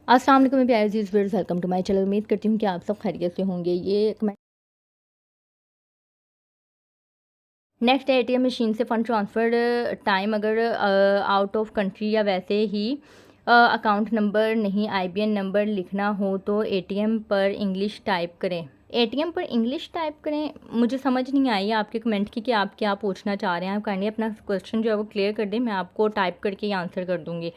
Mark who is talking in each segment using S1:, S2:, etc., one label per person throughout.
S1: अस्सलाम वालेकुम मेरे प्यारे अज़ीज़ viewers, welcome to my channel. उम्मीद करती हूँ कि आप सब खैरियत से होंगे। ये कमेंट नेक्स्ट है एटीएम मशीन से फ़ंड ट्रांसफ़र टाइम अगर आउट ऑफ कंट्री या वैसे ही अकाउंट नंबर नहीं आईबीएन नंबर लिखना हो तो एटीएम पर इंग्लिश टाइप करें। एटीएम पर इंग्लिश टाइप करें, मुझे समझ नहीं आई आपके कमेंट की कि आप क्या पूछना चाह रहे हैं। आप काइंडली अपना क्वेश्चन जो है वो क्लियर कर दें, मैं आपको टाइप करके आंसर कर दूँगी।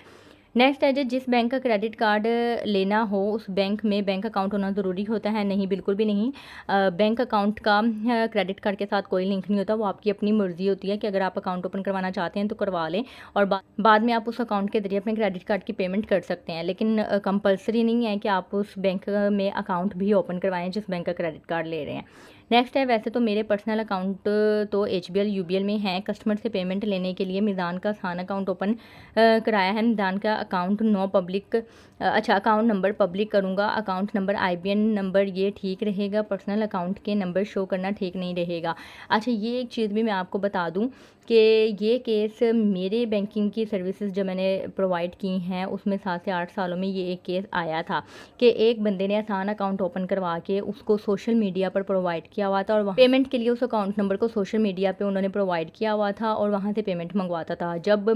S1: नेक्स्ट है जी, जिस बैंक का क्रेडिट कार्ड लेना हो उस बैंक में बैंक अकाउंट होना ज़रूरी होता है? नहीं, बिल्कुल भी नहीं। बैंक अकाउंट का क्रेडिट कार्ड के साथ कोई लिंक नहीं होता। वो आपकी अपनी मर्ज़ी होती है कि अगर आप अकाउंट ओपन करवाना चाहते हैं तो करवा लें और बाद में आप उस अकाउंट के ज़रिए अपने क्रेडिट कार्ड की पेमेंट कर सकते हैं। लेकिन कंपल्सरी नहीं है कि आप उस बैंक में अकाउंट भी ओपन करवाएँ जिस बैंक का क्रेडिट कार्ड ले रहे हैं। नेक्स्ट है, वैसे तो मेरे पर्सनल अकाउंट तो एचबीएल यूबीएल में हैं। कस्टमर से पेमेंट लेने के लिए मिज़ान का आसान अकाउंट ओपन कराया है। मिज़ान का account no public account number public करूँगा। अकाउंट नंबर आईबीएन नंबर ये ठीक रहेगा, पर्सनल अकाउंट के नंबर शो करना ठीक नहीं रहेगा। अच्छा, ये एक चीज़ भी मैं आपको बता दूँ कि ये केस मेरे बैंकिंग की सर्विसेज जो मैंने प्रोवाइड की हैं उसमें 7 से 8 सालों में ये एक केस आया था कि एक बंदे ने आसान अकाउंट ओपन करवा के उसको सोशल मीडिया पर प्रोवाइड किया हुआ था और पेमेंट के लिए उस अकाउंट नंबर को सोशल मीडिया पे उन्होंने प्रोवाइड किया हुआ था और वहाँ से पेमेंट मंगवाता था। जब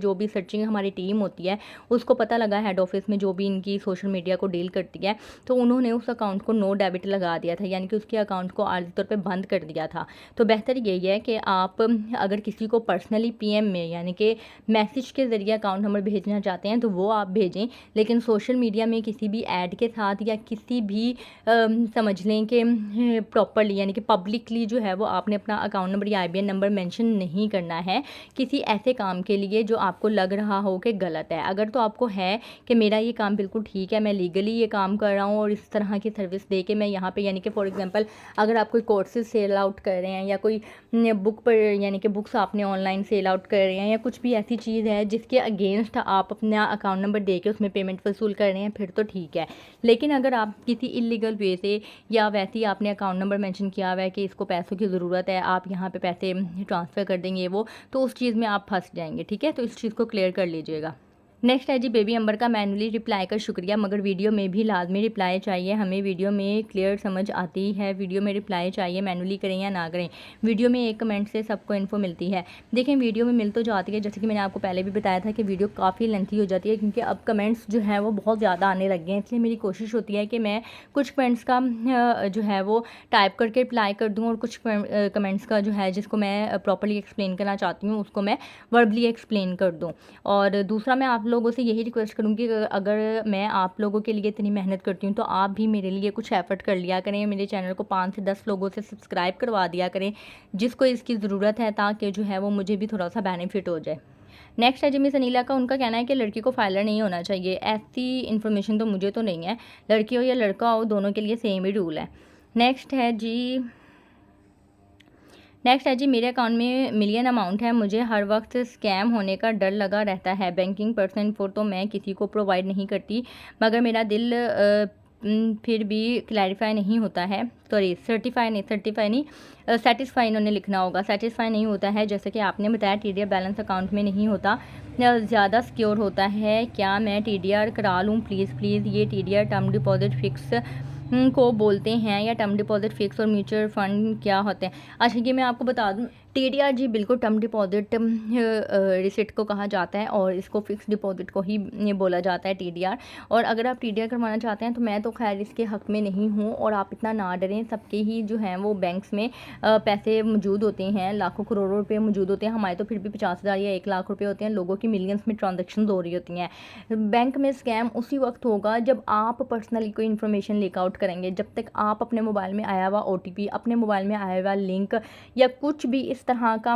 S1: जो भी सर्चिंग हमारी टीम होती है उसको पता लगा, हेड ऑफिस में जो भी इनकी सोशल मीडिया को डील करती है, तो उन्होंने उस अकाउंट को नो डेबिट लगा दिया था, यानी कि उसके अकाउंट को आर्जी तौर पर बंद कर दिया था। तो बेहतर यही है कि आप अगर किसी को पर्सनली पीएम में यानी कि मैसेज के ज़रिए अकाउंट नंबर भेजना चाहते हैं तो वो आप भेजें, लेकिन सोशल मीडिया में किसी भी ऐड के साथ या किसी भी समझ लें कि प्रॉपरली यानी कि पब्लिकली जो है वो आपने अपना अकाउंट नंबर या आईबीएन नंबर मेंशन नहीं करना है किसी ऐसे काम के लिए जो आपको लग रहा हो कि गलत है। अगर तो आपको है कि मेरा ये काम बिल्कुल ठीक है, मैं लीगली ये काम कर रहा हूँ और इस तरह की सर्विस दे के मैं यहाँ पे यानी कि फॉर एग्जांपल अगर आप कोई कोर्सेज सेल आउट कर रहे हैं या कोई बुक पर यानी कि बुक्स आपने ऑनलाइन सेल आउट कर रहे हैं या कुछ भी ऐसी चीज़ है जिसके अगेंस्ट आप अपना अकाउंट नंबर दे के उसमें पेमेंट वसूल कर रहे हैं, फिर तो ठीक है। लेकिन अगर आप किसी इलीगल वे से या वैसे ही आपने अकाउंट नंबर मेंशन किया हुआ है कि इसको पैसों की ज़रूरत है, आप यहाँ पे पैसे ट्रांसफ़र कर देंगे वो, तो उस चीज़ में आप फंस जाएंगे। ठीक है, तो इस चीज़ को क्लियर कर लीजिएगा। नेक्स्ट है जी, बेबी अंबर का मैनुअली रिप्लाई कर शुक्रिया, मगर वीडियो में भी लाजमी रिप्लाई चाहिए। हमें वीडियो में क्लियर समझ आती है, वीडियो में रिप्लाई चाहिए, मैनुअली करें या ना करें। वीडियो में एक कमेंट से सबको इन्फो मिलती है। देखें, वीडियो में मिल तो जाती है, जैसे कि मैंने आपको पहले भी बताया था कि वीडियो काफ़ी लेंथी हो जाती है क्योंकि अब कमेंट्स जो है वो बहुत ज़्यादा आने लग गए हैं। इसलिए मेरी कोशिश होती है कि मैं कुछ कमेंट्स का जो है वो टाइप करके रिप्लाई कर दूँ और कुछ कमेंट्स का जो है जिसको मैं प्रॉपरली एक्सप्लेन करना चाहती हूँ उसको मैं वर्बली एक्सप्लेन कर दूँ। और दूसरा, मैं आप लोगों से यही रिक्वेस्ट करूँगी कि अगर मैं आप लोगों के लिए इतनी मेहनत करती हूँ तो आप भी मेरे लिए कुछ एफर्ट कर लिया करें, मेरे चैनल को 5 से 10 लोगों से सब्सक्राइब करवा दिया करें जिसको इसकी ज़रूरत है, ताकि जो है वो मुझे भी थोड़ा सा बेनिफिट हो जाए। नेक्स्ट है जी, मिस अनीला का, उनका कहना है कि लड़की को फाइलर नहीं होना चाहिए। ऐसी इन्फॉर्मेशन तो मुझे तो नहीं है, लड़की हो या लड़का हो दोनों के लिए सेम ही रूल है। नेक्स्ट है जी, मेरे अकाउंट में मिलियन अमाउंट है, मुझे हर वक्त स्कैम होने का डर लगा रहता है। बैंकिंग पर्सन इन्फो तो मैं किसी को प्रोवाइड नहीं करती, मगर मेरा दिल फिर भी क्लैरिफाई नहीं होता है, सॉरी सर्टिफाई नहीं सेटिस्फाई इन्होंने लिखना होगा, सेटिस्फाई नहीं होता है। जैसे कि आपने बताया टीडीआर बैलेंस अकाउंट में नहीं होता, ज़्यादा सिक्योर होता है। क्या मैं टीडीआर करा लूँ? प्लीज़ ये टीडीआर टर्म डिपॉजिट फिक्स को बोलते हैं या टर्म डिपॉजिट फिक्स और म्यूचुअल फंड क्या होते हैं? अच्छा, ये मैं आपको बता दूं, टीडीआर जी बिल्कुल टर्म डिपॉजिट रिसिट को कहा जाता है और इसको फिक्स डिपॉजिट को ही ये बोला जाता है टीडीआर। और अगर आप टीडीआर करवाना चाहते हैं तो मैं तो खैर इसके हक़ में नहीं हूँ और आप इतना ना डरें, सबके ही जो हैं वो बैंक्स में पैसे मौजूद होते हैं, लाखों करोड़ों रुपए मौजूद होते हैं। हमारे तो फिर भी 50,000 या 1 लाख रुपए होते हैं, लोगों की मिलियंस में ट्रांजेक्शन हो रही होती हैं। बैंक में स्कैम उसी वक्त होगा जब आप पर्सनली कोई इन्फॉर्मेशन लीक आउट करेंगे। जब तक आप अपने मोबाइल में आया हुआ ओटीपी, अपने मोबाइल में आया हुआ लिंक या कुछ भी इस तरह का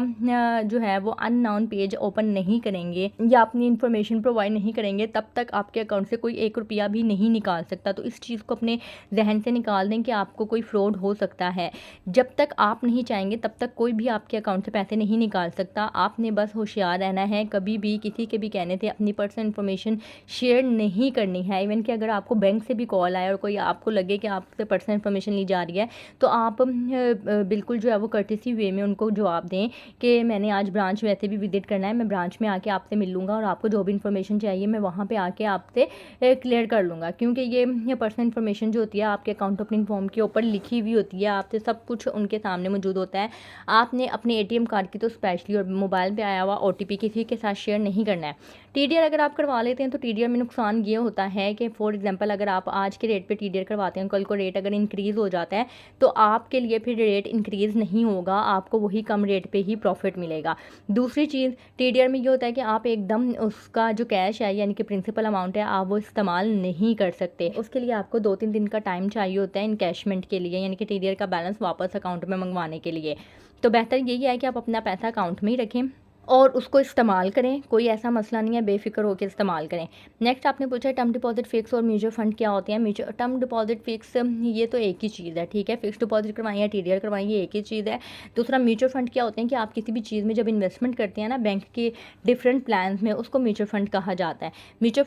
S1: जो है वो अननोन पेज ओपन नहीं करेंगे या अपनी इन्फॉर्मेशन प्रोवाइड नहीं करेंगे, तब तक आपके अकाउंट से कोई 1 रुपया भी नहीं निकाल सकता। तो इस चीज़ को अपने जहन से निकाल दें कि आपको कोई फ्रॉड हो सकता है। जब तक आप नहीं चाहेंगे तब तक कोई भी आपके अकाउंट से पैसे नहीं निकाल सकता। आपने बस होशियार रहना है, कभी भी किसी के भी कहने से अपनी पर्सनल इन्फॉर्मेशन शेयर नहीं करनी है। इवन कि अगर आपको बैंक से भी कॉल आए और कोई आपको लगे कि आपसे पर्सनल इन्फॉर्मेशन ली जा रही है तो आप बिल्कुल जो है वो कर्टेसी वे में उनको जवाब जवाब दें कि मैंने आज ब्रांच वैसे भी विजिट करना है, मैं ब्रांच में आके आपसे मिल लूँगा और आपको जो भी इन्फॉर्मेशन चाहिए मैं वहाँ पे आके आपसे क्लियर कर लूँगा, क्योंकि ये पर्सनल इन्फॉर्मेशन जो होती है आपके अकाउंट ओपनिंग फॉर्म के ऊपर लिखी हुई होती है, आपसे सब कुछ उनके सामने मौजूद होता है। आपने अपने ATM कार्ड की तो स्पेशली और मोबाइल पे आया हुआ OTP किसी के साथ शेयर नहीं करना है। TDR अगर आप करवा लेते हैं तो TDR में नुकसान ये होता है कि फॉर एग्जांपल अगर आप आज के रेट पे TDR करवाते हैं, कल को रेट अगर इंक्रीज़ हो जाता है तो आपके लिए फिर रेट इंक्रीज़ नहीं होगा, आपको वही कम रेट पे ही प्रॉफिट मिलेगा। दूसरी चीज़ TDR में ये होता है कि आप एकदम उसका जो कैश है यानी कि प्रिंसिपल अमाउंट है आप वो इस्तेमाल नहीं कर सकते, उसके लिए आपको 2-3 दिन का टाइम चाहिए होता है इनकैशमेंट के लिए, यानी कि TDR का बैलेंस वापस अकाउंट में मंगवाने के लिए। तो बेहतर यही है कि आप अपना पैसा अकाउंट में ही रखें और उसको इस्तेमाल करें, कोई ऐसा मसला नहीं है, बेफिक्र होकर इस्तेमाल करें। नेक्स्ट आपने पूछा टर्म डिपॉजिट फिक्स और म्यूचुअल फंड क्या होते हैं। टर्म डिपॉजिट फिक्स ये तो एक ही चीज़ है, ठीक है, फिक्स डिपॉजिट करवाएं या TDR करवाएं ये एक ही चीज़ है। दूसरा म्यूचुअल फंड क्या होते हैं कि आप किसी भी चीज़ में जब इन्वेस्टमेंट करते हैं ना बैंक के डिफरेंट प्लान्स में, उसको म्यूचुअल फंड कहा जाता है। म्यूचुअल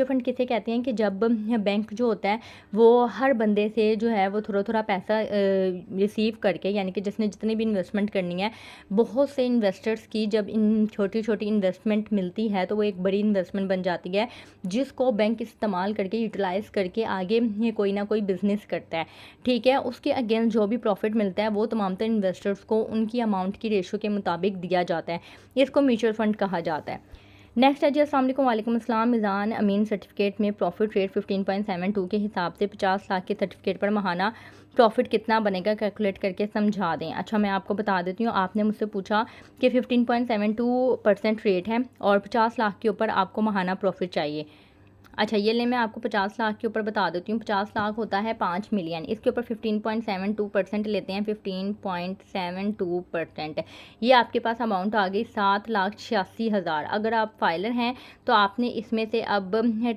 S1: फंड किसे कहते हैं कि जब बैंक जो होता है वो हर बंदे से जो है वो थोड़ा थोड़ा पैसा रिसीव करके, यानी कि जिसने जितनी भी इन्वेस्टमेंट करनी है, बहुत से इन्वेस्टर्स की जब इन छोटी छोटी इन्वेस्टमेंट मिलती है तो वो एक बड़ी इन्वेस्टमेंट बन जाती है जिसको बैंक इस्तेमाल करके यूटिलाइज़ करके आगे ये कोई ना कोई बिजनेस करता है, ठीक है। उसके अगेंस्ट जो भी प्रॉफिट मिलता है वो तमाम तर इन्वेस्टर्स को उनकी अमाउंट की रेशो के मुताबिक दिया जाता है, इसको म्यूचुअल फंड कहा जाता है। नेक्स्ट है जी, अस्सलाम वालेकुम। वालेकुम अस्सलाम। मिज़ान अमीन सर्टिफिकेट में प्रॉफिट रेट 15.72 के हिसाब से 50 लाख के सर्टिफिकेट पर महाना प्रॉफिट कितना बनेगा, कैलकुलेट करके समझा दें। अच्छा, मैं आपको बता देती हूँ, आपने मुझसे पूछा कि 15.72% रेट है और 50 लाख के ऊपर आपको महाना प्रॉफिट चाहिए। अच्छा, ये ले मैं आपको 50 लाख के ऊपर बता देती हूँ। 50 लाख होता है 5 मिलियन, इसके ऊपर 15.72% लेते हैं, 15.72%। ये आपके पास अमाउंट आ गई 7,86,000। अगर आप फाइलर हैं तो आपने इसमें से अब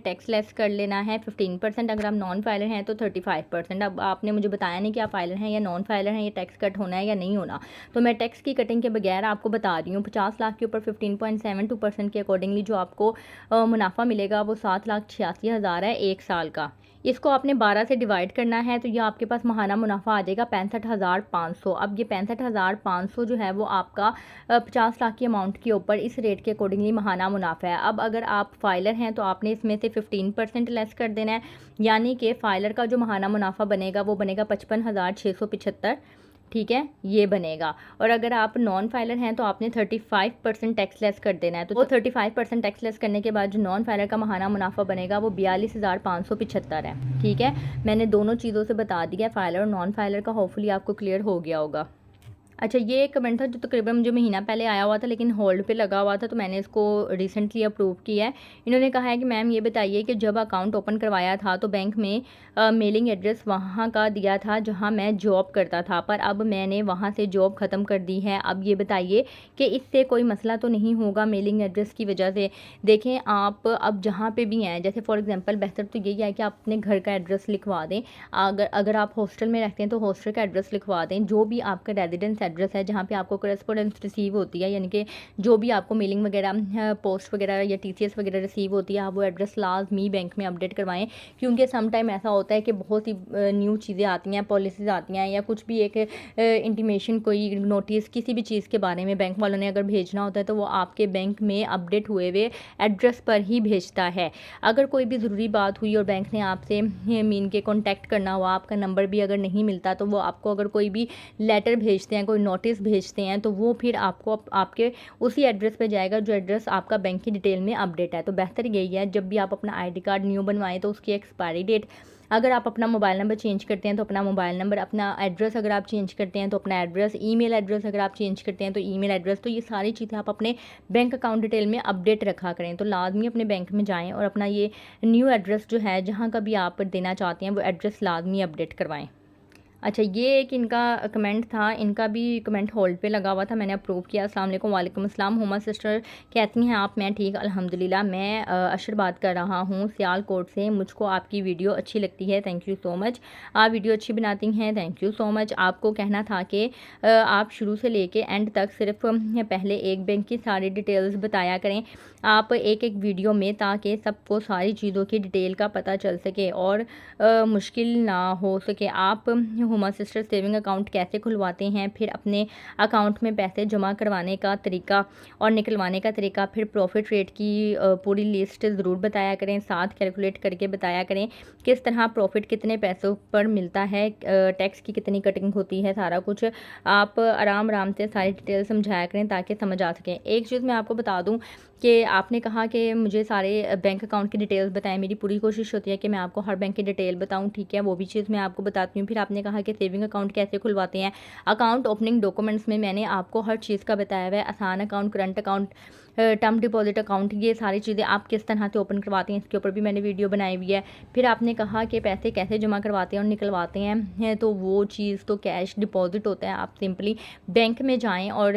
S1: टैक्स लेस कर लेना है 15%, अगर आप नॉन फाइलर हैं तो 35%। अब आपने मुझे बताया नहीं कि आप फाइलर हैं या नॉन फाइलर हैं, ये टैक्स कट होना है या नहीं होना, तो मैं टैक्स की कटिंग के बगैर आपको बता रही हूँ। 50 लाख के ऊपर 15.72% के अकॉर्डिंगली जो आपको मुनाफा मिलेगा वो 7,86,000 है एक साल का। इसको आपने 12 से डिवाइड करना है तो ये आपके पास महाना मुनाफा आ जाएगा 65,500। अब ये 65,500 जो है वो आपका 50 लाख की अमाउंट के ऊपर इस रेट के अकॉर्डिंगली महाना मुनाफा है। अब अगर आप फाइलर हैं तो आपने इसमें से 15% लेस कर देना है, यानी कि फाइलर का जो महाना मुनाफा बनेगा वो बनेगा 55,675, ठीक है, ये बनेगा। और अगर आप नॉन फाइलर हैं तो आपने 35% टैक्स लेस कर देना है, तो वो 35% टैक्स लेस करने के बाद जो नॉन फाइलर का महाना मुनाफा बनेगा वो 42,575 है, ठीक है। मैंने दोनों चीज़ों से बता दिया, फाइलर और नॉन फाइलर का, होपफुली आपको क्लियर हो गया होगा। अच्छा, ये एक कमेंट था जो तकरीबन मुझे महीना पहले आया हुआ था लेकिन होल्ड पे लगा हुआ था, तो मैंने इसको रिसेंटली अप्रूव किया है। इन्होंने कहा है कि मैम ये बताइए कि जब अकाउंट ओपन करवाया था तो बैंक में मेलिंग एड्रेस वहाँ का दिया था जहाँ मैं जॉब करता था, पर अब मैंने वहाँ से जॉब ख़त्म कर दी है। अब ये बताइए कि इससे कोई मसला तो नहीं होगा मेलिंग एड्रेस की वजह से। देखें, आप अब जहाँ पे भी हैं, जैसे फॉर एग्जांपल बेहतर तो यही है कि आप अपने घर का एड्रेस लिखवा दें। अगर आप हॉस्टल में रहते हैं तो हॉस्टल का एड्रेस लिखवा दें। जो भी आपका रेजिडेंस एड्रेस है जहाँ पे आपको करेस्पोंडेंस रिसीव होती है, यानी कि जो भी आपको मेलिंग वगैरह पोस्ट वगैरह या TCS वगैरह रिसीव होती है, आप वो एड्रेस लाजमी बैंक में अपडेट करवाएं, क्योंकि सम टाइम ऐसा होता है कि बहुत ही न्यू चीज़ें आती हैं, पॉलिसीज़ आती हैं या कुछ भी एक इंटीमेशन, कोई नोटिस किसी भी चीज़ के बारे में बैंक वालों ने अगर भेजना होता है तो वो आपके बैंक में अपडेट हुए हुए एड्रेस पर ही भेजता है। अगर कोई भी ज़रूरी बात हुई और बैंक ने आपसे मीन के कॉन्टैक्ट करना हुआ, आपका नंबर भी अगर नहीं मिलता तो वो आपको अगर कोई भी लेटर भेजते हैं, कोई नोटिस भेजते हैं, तो वो फिर आपको आपके उसी एड्रेस पे जाएगा जो एड्रेस आपका बैंक की डिटेल में अपडेट है। तो बेहतर यही है जब भी आप अपना ID कार्ड न्यू बनवाएं तो उसकी एक्सपायरी डेट, अगर आप अपना मोबाइल नंबर चेंज करते हैं तो अपना मोबाइल नंबर, अपना एड्रेस अगर आप चेंज करते हैं तो अपना एड्रेस, ईमेल एड्रेस अगर आप चेंज करते हैं तो ईमेल एड्रेस, तो ये सारी चीज़ें आप अपने बैंक अकाउंट डिटेल में अपडेट रखा करें। तो लाजमी अपने बैंक में जाएँ और अपना ये न्यू एड्रेस जो है जहाँ का भी आप देना चाहते हैं वो एड्रेस लाजमी अपडेट करवाएँ। अच्छा, ये एक इनका कमेंट था, इनका भी कमेंट होल्ड पे लगा हुआ था, मैंने अप्रूव किया। अस्सलाम वालेकुम। वालेकुम अस्सलाम। हुमा सिस्टर कहती हैं आप, मैं ठीक अल्हम्दुलिल्लाह। मैं अशर बात कर रहा हूँ सियालकोट से। मुझको आपकी वीडियो अच्छी लगती है, थैंक यू सो मच। आप वीडियो अच्छी बनाती हैं, थैंक यू सो मच। आपको कहना था कि आप शुरू से लेके एंड तक सिर्फ पहले एक बैंक की सारी डिटेल्स बताया करें आप एक एक वीडियो में, ताकि सबको सारी चीज़ों की डिटेल का पता चल सके और मुश्किल ना हो सके। आप हुमा सिस्टर सेविंग अकाउंट कैसे खुलवाते हैं, फिर अपने अकाउंट में पैसे जमा करवाने का तरीका और निकलवाने का तरीका, फिर प्रॉफिट रेट की पूरी लिस्ट ज़रूर बताया करें, साथ कैलकुलेट करके बताया करें किस तरह प्रॉफिट कितने पैसों पर मिलता है, टैक्स की कितनी कटिंग होती है, सारा कुछ आप आराम से सारी डिटेल समझाया करें ताकि समझ आ सकें। एक चीज़ मैं आपको बता दूं कि आपने कहा कि मुझे सारे बैंक अकाउंट की डिटेल्स बताएं, मेरी पूरी कोशिश होती है कि मैं आपको हर बैंक की डिटेल बताऊं, ठीक है, वो भी चीज़ मैं आपको बताती हूँ। फिर आपने कहा कि सेविंग अकाउंट कैसे खुलवाते हैं, अकाउंट ओपनिंग डॉक्यूमेंट्स में मैंने आपको हर चीज़ का बताया हुआ है, आसान account, current account, term deposit account, ये सारी चीज़ें आप किस तरह से ओपन करवाते हैं इसके ऊपर भी मैंने वीडियो बनाई हुई है। फिर आपने कहा कि पैसे कैसे जमा करवाते हैं और निकलवाते हैं, तो वो चीज़ तो कैश डिपॉजिट होता है। आप सिंपली बैंक में जाएं और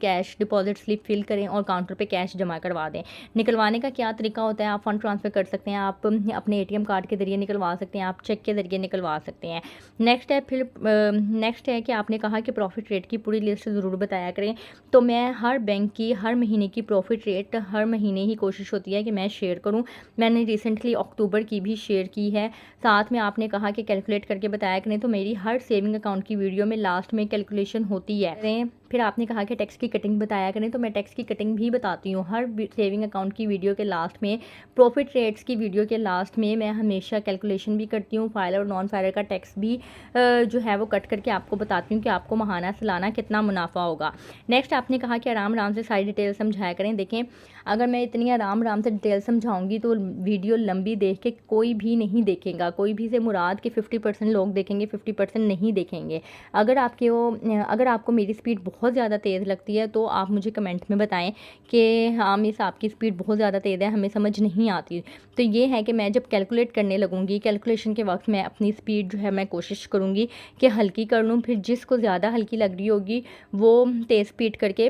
S1: कैश डिपॉजिट स्लिप फिल करें और काउंटर पे कैश जमा करवा दें। निकलवाने का क्या तरीका होता है, आप फ़ंड ट्रांसफ़र कर सकते हैं, आप अपने ATM कार्ड के ज़रिए निकलवा सकते हैं, आप चेक के ज़रिए निकलवा सकते हैं। नेक्स्ट है कि आपने कहा कि प्रॉफिट रेट की पूरी लिस्ट ज़रूर बताया करें, तो मैं हर बैंक की हर महीने की प्रॉफिट रेट हर महीने ही कोशिश होती है कि मैं शेयर करूं। मैंने रिसेंटली अक्टूबर की भी शेयर की है। साथ में आपने कहा कि कैलकुलेट करके बताया करें, तो मेरी हर सेविंग अकाउंट की वीडियो में लास्ट में कैलकुलेशन होती है। फिर आपने कहा कि टैक्स की कटिंग बताया करें, तो मैं टैक्स की कटिंग भी बताती हूँ हर सेविंग अकाउंट की वीडियो के लास्ट में। प्रॉफिट रेट्स की वीडियो के लास्ट में मैं हमेशा कैलकुलेशन भी करती हूँ, फाइलर और नॉन फाइलर का टैक्स भी जो है वो कट करके आपको बताती हूँ कि आपको माहाना सालाना कितना मुनाफा होगा। नेक्स्ट आपने कहा कि आराम से सारी डिटेल समझाया करें। देखें, अगर मैं इतनी आराम से डिटेल समझाऊंगी तो वीडियो लंबी देख के कोई भी नहीं देखेगा, कोई भी से मुराद के 50% लोग देखेंगे, 50% नहीं देखेंगे। अगर आपको मेरी स्पीड बहुत ज़्यादा तेज़ लगती है तो आप मुझे कमेंट में बताएं कि हाँ मिस आपकी स्पीड बहुत ज़्यादा तेज़ है, हमें समझ नहीं आती। तो ये है कि मैं जब कैलकुलेट करने लगूंगी, कैलकुलेशन के वक्त मैं अपनी स्पीड जो है मैं कोशिश करूँगी कि हल्की कर लूँ, फिर जिसको ज़्यादा हल्की लग रही होगी वो तेज़ स्पीड करके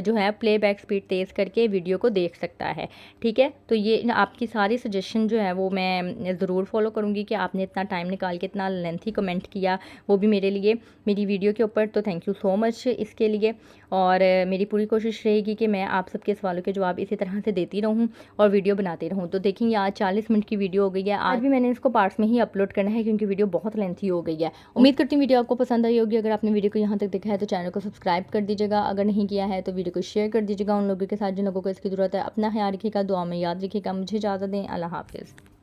S1: जो है प्लेबैक स्पीड तेज़ करके वीडियो को देख सकता है, ठीक है। तो ये आपकी सारी सजेशन जो है वो मैं ज़रूर फॉलो करूँगी कि आपने इतना टाइम निकाल के इतना लेंथी कमेंट किया, वो भी मेरे लिए मेरी वीडियो के ऊपर, तो थैंक यू सो मच इसके लिए। और मेरी पूरी कोशिश रहेगी कि मैं आप सबके सवालों के जवाब इसी तरह से देती रहूँ और वीडियो बनाती रहूँ। तो देखेंगे आज 40 मिनट की वीडियो हो गई है, आज भी मैंने इसको पार्ट्स में ही अपलोड करना है क्योंकि वीडियो बहुत लेंथी हो गई है। उम्मीद करती हूँ वीडियो आपको पसंद आई होगी। अगर आपने वीडियो को यहाँ तक देखा है तो चैनल को सब्सक्राइब कर दीजिएगा, अगर नहीं किया है तो वीडियो को शेयर कर दीजिएगा उन लोगों के साथ जिन लोगों को इसकी ज़रूरत है। अपना ख्याल रखिएगा, दुआ में याद रखिएगा। मुझे इजाज़त दें, अल्लाह हाफिज़।